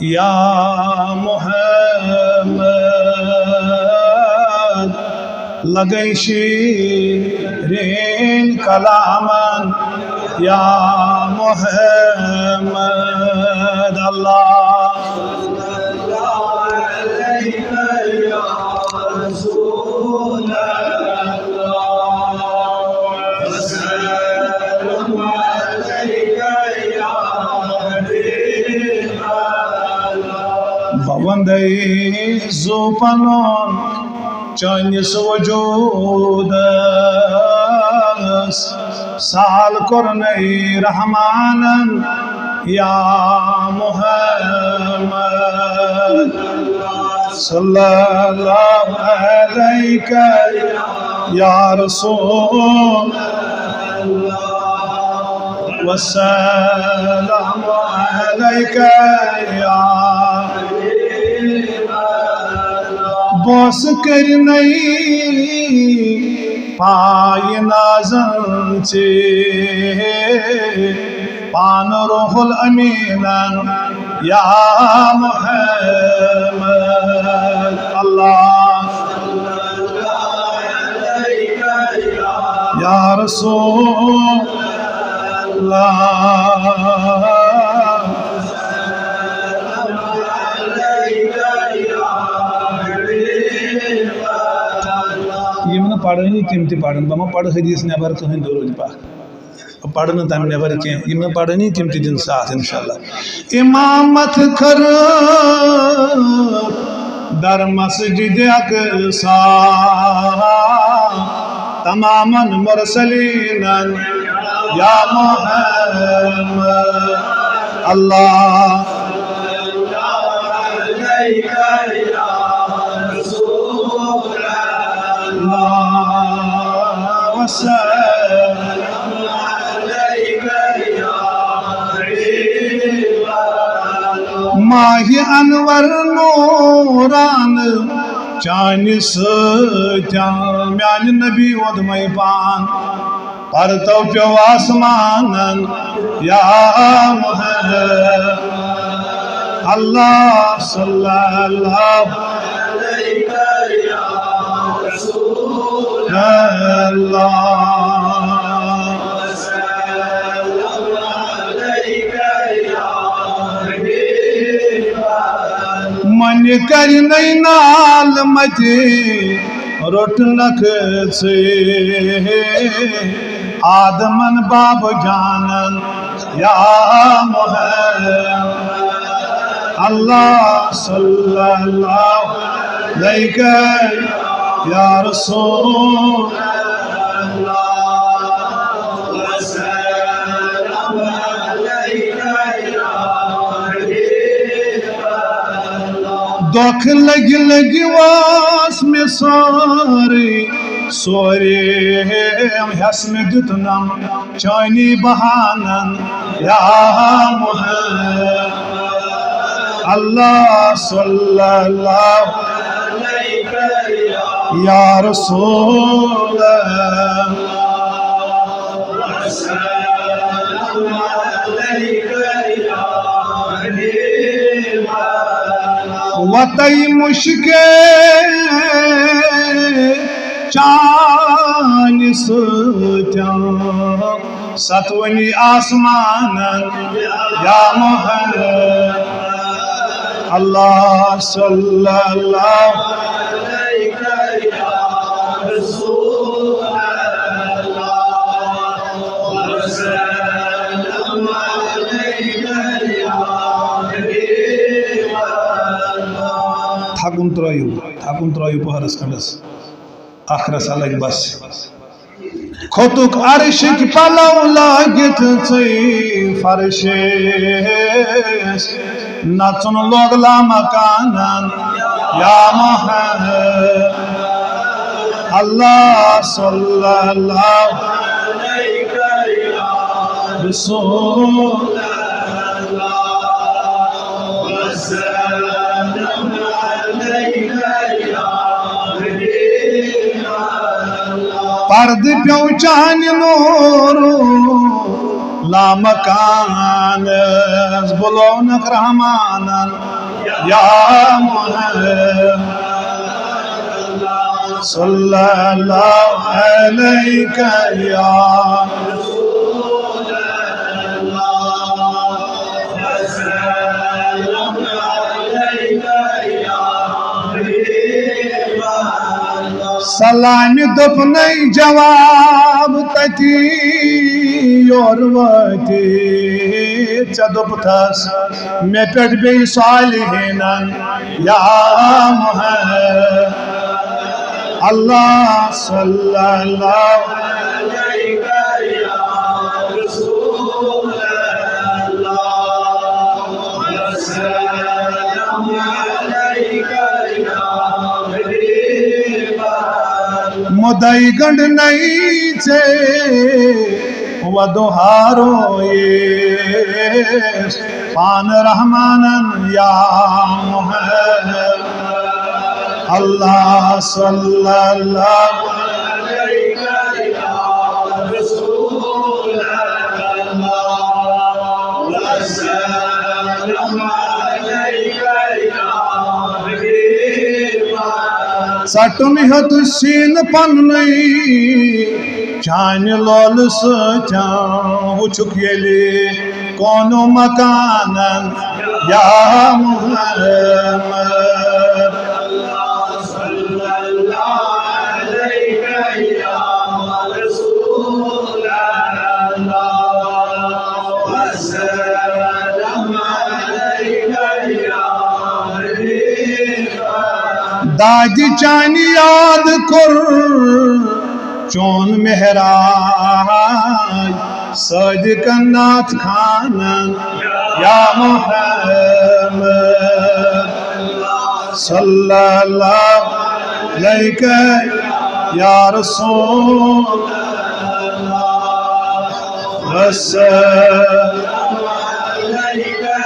या मुहम्मद लगै शीरीन कलामन या मुहम्मद अल्लाह वंदे ज़ुफानों चानिस वजूदस साल कुरनई रहमानन या मुहम्मद सल्लल्लाहु अलैका या रसूल वस्सलामु अलैका या बोस करनई पाय नाज़न चे पान रूहुल अमीनन या मुहम्मद अल्लाह या रसूल अल्लाह पढ़नी तम पढ़न बमा पढ़ हदीस नबर कहीं दरूद पाक पढ़न तम नबर कह पढ़नी तम दिन साथ इंशाल्लाह इमामत कर दर मस्जिद अक़सा तमामन मुरसलीनन या मुहम्मद अल्लाह माही अनवर नूरान चानिस म्यान नबी ओदमय पान परतो प्यो आसमानन या मुहम्मद अल्लाह सल्लल्लाहु मन कर नाल मजे रोट नख से आदमन बाब जानन या मुहम्मद अल्लाह सल्लल्लाहु अलैका या रसूल दुख लगी वास में सारे सोरे हस में दुतनम चानी बहानन या मुहम्मद अल्लाह सल्लल्लाहु या रसूल वतई मुश्के चानिस सतवनी आसमानन या मुहम्मद अल्लाह सल्लल्लाहु थाकुन त्रयु पहरस खंडस आखरस अलग बस खोतुक अर्शिक पलव लागित फरशे नचन लोगला मकानन या मुहम्मद अल्लाह सल्लल्लाहु अलैका या रसूल पर्द प्यो चान नूर लामकान बुलौनक रहमानन या मुहम्मद सल्लल्लाहु अलैका या सलाम दोप नहीं जवाब तती और वती चदुप थस मे पेट बे सालिहीनन या मुहम्मद अल्लाह सल्लल्लाहु अलैका या रसूल अल्लाह वसल्लम अलैका या मुदई गंड नहीं छे वदुहारो ये पान रहमानन या मुहम्मद अल्लाह सल्लल्लाहु अलैका या रसूल अल्लाह वसल्लम अलैका या सटुन हतुशीन पन्नई चान लोल सुचुक येली कोनो मकानन या मुहम्मद दादी चानी याद कर चोन मेहराज सदकनाथ खानन या मुहम्मद सल्लल्लाहु अलैका या रसूल अल्लाह वसल्लम अलैका